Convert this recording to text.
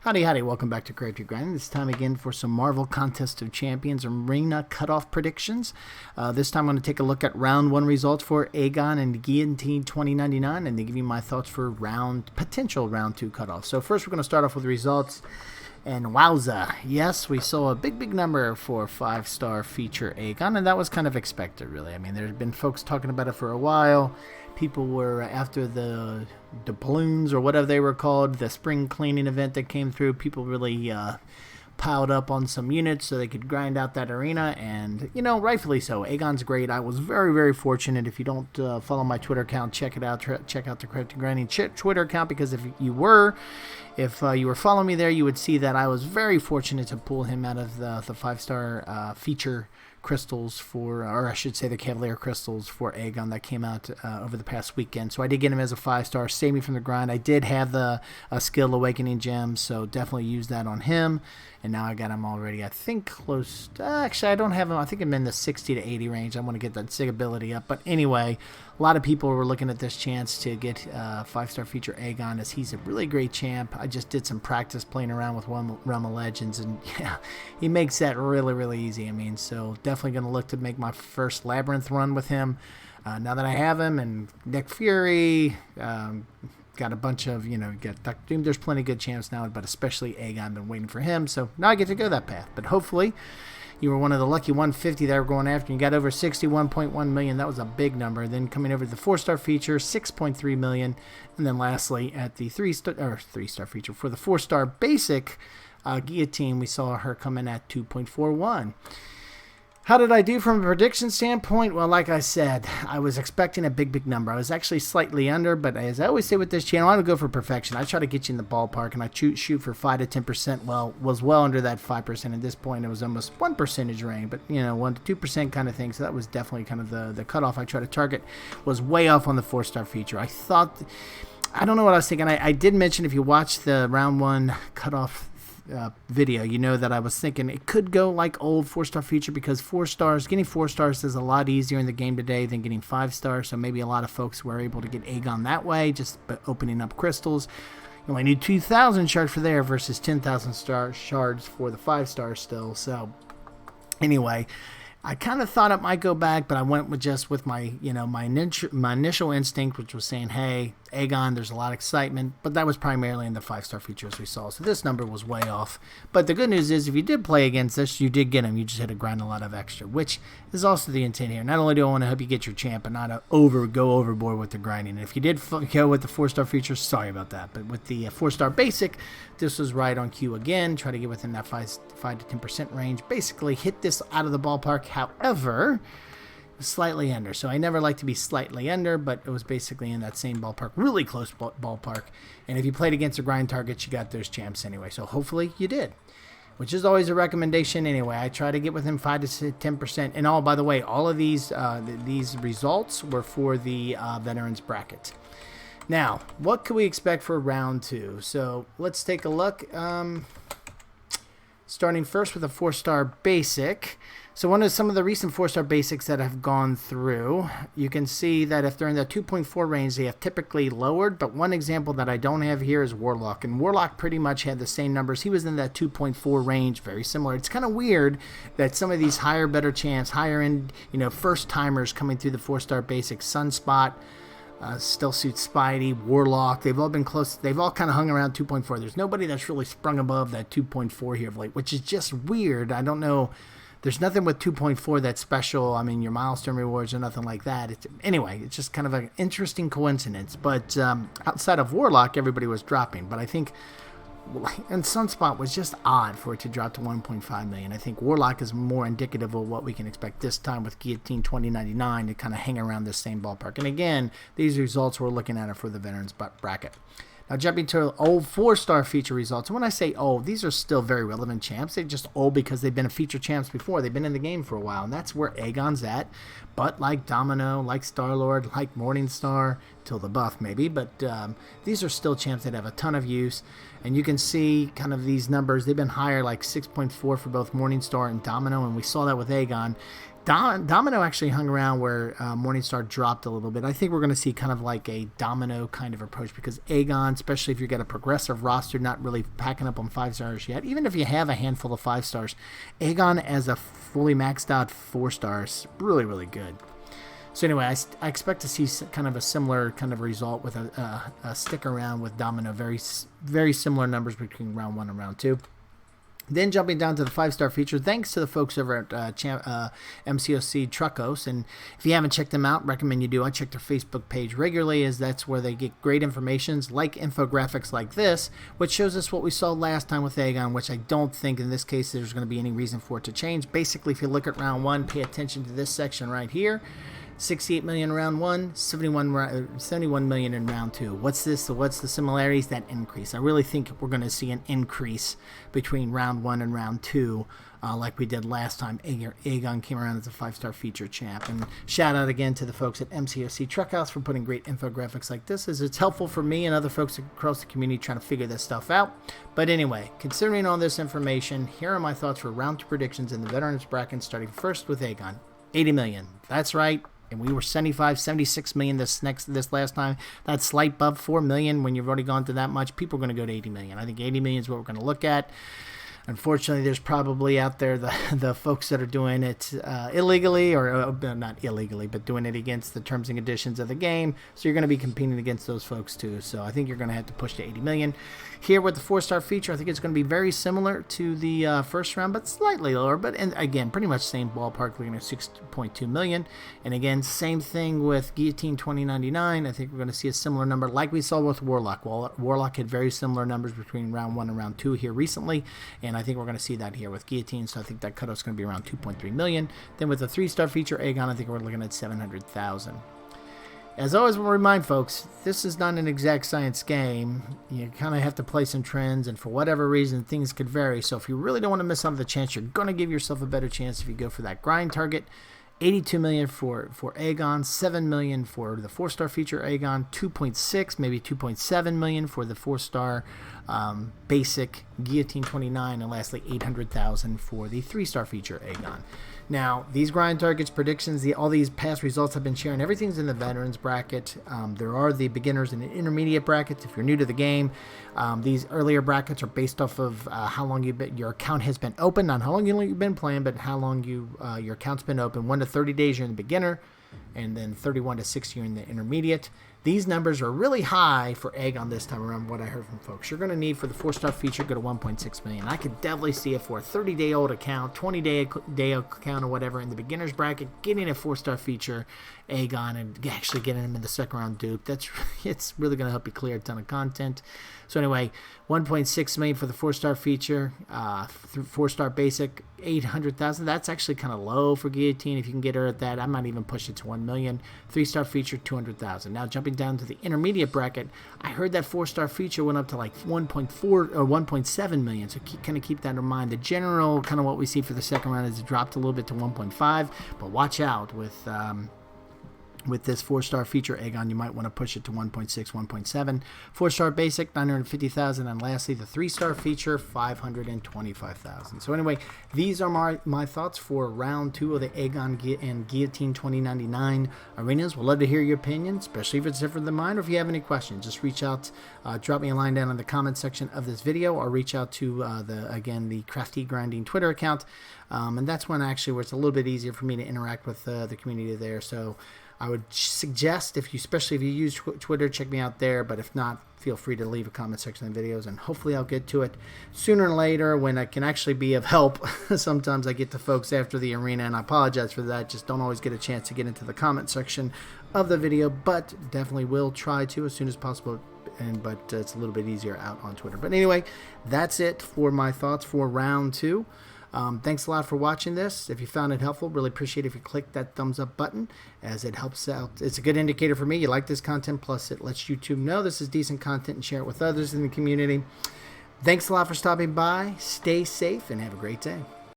Howdy, howdy, welcome back to Creative Grinding. This time again for some Marvel Contest of Champions Arena Cutoff predictions. This time I'm going to take a look at round one results for Aegon and Guillotine 2099 and then give you my thoughts for potential round two cutoff. So first we're going to start off with the results. And wowza, yes, we saw a big number for 5-star feature Aegon, and that was kind of expected, really. I mean, there's been folks talking about it for a while. People were, after the doubloons or whatever they were called, the spring cleaning event that came through, people really piled up on some units so they could grind out that arena, and, you know, rightfully so. Aegon's great. I was very fortunate. If you don't follow my Twitter account, check it out. Check out the Creative Grinding Twitter account, because if you were following me there, you would see that I was very fortunate to pull him out of the 5-star feature crystals or I should say the Cavalier crystals for Aegon that came out over the past weekend. So I did get him as a 5-star, saved me from the grind. I did have the skill awakening gem, so definitely used that on him. And now I got him already, I think, close to, actually I don't have him, I think I'm in the 60 to 80 range. I want to get that sig ability up. But anyway, a lot of people were looking at this chance to get 5-star feature Aegon, as he's a really great champ. I just did some practice playing around with Realm of Legends, and yeah, he makes that really easy. I mean, so definitely going to look to make my first Labyrinth run with him. Now that I have him, and Nick Fury, got a bunch of, get Dr. Doom. There's plenty of good champs now, but especially Aegon. I've been waiting for him, so now I get to go that path. But hopefully, you were one of the lucky 150 that were going after. You got over 61.1 million. That was a big number. Then coming over to the 4-star feature, 6.3 million. And then lastly, at the 3-star feature for the 4-star basic Guillotine, we saw her come in at 2.41. How did I do from a prediction standpoint? Well, like I said, I was expecting a big number. I was actually slightly under, but as I always say with this channel, I don't go for perfection. I try to get you in the ballpark, and I shoot for 5 to 10%. Well, was well under that 5%. At this point, it was almost 1% range, but, 1 to 2% kind of thing. So that was definitely kind of the cutoff I try to target. Was way off on the 4-star feature. I don't know what I was thinking. I did mention, if you watch the round one cutoff video, you know that I was thinking it could go like old 4-star feature, because 4 stars, getting 4 stars is a lot easier in the game today than getting 5 stars. So maybe a lot of folks were able to get Aegon that way, just opening up crystals. You only need 2,000 shards for there versus 10,000 shards for the 5 stars still. So anyway, I kind of thought it might go back, but I went with my initial instinct, which was saying, hey, Aegon, there's a lot of excitement, but that was primarily in the 5-star feature, as we saw. So this number was way off. But the good news is, if you did play against this, you did get him. You just had to grind a lot of extra, which is also the intent here. Not only do I want to help you get your champ, but not go overboard with the grinding. And if you did go with the 4-star feature, sorry about that. But with the 4-star basic, this was right on cue again. Try to get within that 5 to 10% range. Basically, hit this out of the ballpark. However, slightly under. So I never like to be slightly under, but it was basically in that same ballpark, really close ballpark. And if you played against the grind targets, you got those champs anyway. So hopefully you did, which is always a recommendation anyway. I try to get within 5 to 10%. And by the way, all of these results were for the veterans bracket. Now, what can we expect for round two? So let's take a look. Starting first with a 4-star basic. So some of the recent 4-star basics that have gone through, you can see that if they're in the 2.4 range, they have typically lowered. But one example that I don't have here is Warlock. And Warlock pretty much had the same numbers. He was in that 2.4 range, very similar. It's kind of weird that some of these better champs, higher end, first-timers coming through the 4-star basic, Sunspot, Still Suit Spidey, Warlock, they've all been close. They've all kind of hung around 2.4. There's nobody that's really sprung above that 2.4 here of late, which is just weird. I don't know. There's nothing with 2.4 that's special. I mean, your milestone rewards or nothing like that. Anyway, it's just kind of an interesting coincidence. But outside of Warlock, everybody was dropping. But I think, and Sunspot was just odd for it to drop to 1.5 million. I think Warlock is more indicative of what we can expect this time with Guillotine 2099 to kind of hang around this same ballpark. And again, these results we're looking at are for the veterans bracket. Now jumping to old 4-star feature results. And when I say old, these are still very relevant champs. They're just old because they've been a feature champs before. They've been in the game for a while, and that's where Aegon's at. But like Domino, like Star-Lord, like Morningstar, till the buff maybe, but these are still champs that have a ton of use. And you can see kind of these numbers. They've been higher, like 6.4 for both Morningstar and Domino, and we saw that with Aegon. Domino actually hung around where Morningstar dropped a little bit. I think we're going to see kind of like a Domino kind of approach because Aegon, especially if you get a progressive roster, not really packing up on 5 stars yet, even if you have a handful of 5 stars, Aegon as a fully maxed out 4 stars, really, really good. So anyway, I expect to see kind of a similar kind of result with a stick around with Domino, very, very similar numbers between round 1 and round 2. Then jumping down to the 5-star feature, thanks to the folks over at MCOC Truckos. And if you haven't checked them out, recommend you do. I check their Facebook page regularly, as that's where they get great informations like infographics like this, which shows us what we saw last time with Aegon, which I don't think in this case there's going to be any reason for it to change. Basically, if you look at round 1, pay attention to this section right here. 68 million in round 1, 71 million in round 2. What's this? So what's the similarities? That increase. I really think we're going to see an increase between round 1 and round 2, like we did last time. Aegon came around as a 5-star feature champ. And shout out again to the folks at MCOC Truckhouse for putting great infographics like this, as it's helpful for me and other folks across the community trying to figure this stuff out. But anyway, considering all this information, here are my thoughts for round 2 predictions in the veterans bracket, starting first with Aegon. 80 million. That's right. And we were 75, 76 million this last time. That slight above 4 million. When you've already gone to that much, people are going to go to 80 million. I think 80 million is what we're going to look at. Unfortunately, there's probably out there the folks that are doing it illegally, or not illegally, but doing it against the terms and conditions of the game. So you're going to be competing against those folks too. So I think you're going to have to push to 80 million. Here with the 4-star feature, I think it's going to be very similar to the first round, but slightly lower. But again, pretty much same ballpark, looking at 6.2 million. And again, same thing with Guillotine 2099. I think we're going to see a similar number like we saw with Warlock. Warlock had very similar numbers between round 1 and round 2 here recently. And I think we're going to see that here with Guillotine. So I think that cutoff is going to be around 2.3 million. Then with the 3-star feature, Aegon, I think we're looking at 700,000. As always, we'll remind folks, this is not an exact science game. You kind of have to play some trends, and for whatever reason, things could vary. So if you really don't want to miss out on the chance, you're going to give yourself a better chance if you go for that grind target. 82 million for Aegon, 7 million for the 4-star feature Aegon, 2.6, maybe 2.7 million for the 4-star basic Guillotine 29, and lastly 800,000 for the 3-star feature Aegon. Now, these grind targets, predictions, all these past results I've been sharing, everything's in the veterans bracket. There are the beginners and intermediate brackets if you're new to the game. These earlier brackets are based off of how long your account has been open, not how long you've been playing, but how long your account's been open. 1 to 30 days you're in the beginner, and then 31 to 60 you're in the intermediate. These numbers are really high for Aegon this time around, what I heard from folks. You're going to need for the 4-star feature, go to 1.6 million. I could definitely see it for a 30-day-old account, 20-day account or whatever in the beginner's bracket, getting a 4-star feature Aegon and actually getting him in the second round dupe. It's really going to help you clear a ton of content. So anyway, 1.6 million for the 4-star feature, 4-star basic, 800,000. That's actually kind of low for Guillotine. If you can get her at that, I might even push it to 1 million. 3-star feature, 200,000. Now jumping down to the intermediate bracket, I heard that 4-star feature went up to like 1.4 or 1.7 million. So kind of keep that in mind. The general kind of what we see for the second round is it dropped a little bit to 1.5, but watch out with this 4-star feature Aegon, you might want to push it to 1.6, 1.7. 4-star basic, 950,000. And lastly, the 3-star feature, 525,000. So anyway, these are my thoughts for round 2 of the Aegon and Guillotine 2099 arenas. We'd love to hear your opinion, especially if it's different than mine, or if you have any questions, just reach out, drop me a line down in the comment section of this video, or reach out to the Crafty Grinding Twitter account. And that's one actually where it's a little bit easier for me to interact with the community there. So I would suggest, especially if you use Twitter, check me out there. But if not, feel free to leave a comment section in the videos, and hopefully I'll get to it sooner or later when I can actually be of help. Sometimes I get to folks after the arena, and I apologize for that. Just don't always get a chance to get into the comment section of the video, but definitely will try to as soon as possible. But it's a little bit easier out on Twitter. But anyway, that's it for my thoughts for round 2. Thanks a lot for watching this. If you found it helpful, really appreciate it if you click that thumbs up button, as it helps out. It's a good indicator for me. You like this content, plus it lets YouTube know this is decent content and share it with others in the community. Thanks a lot for stopping by. Stay safe and have a great day.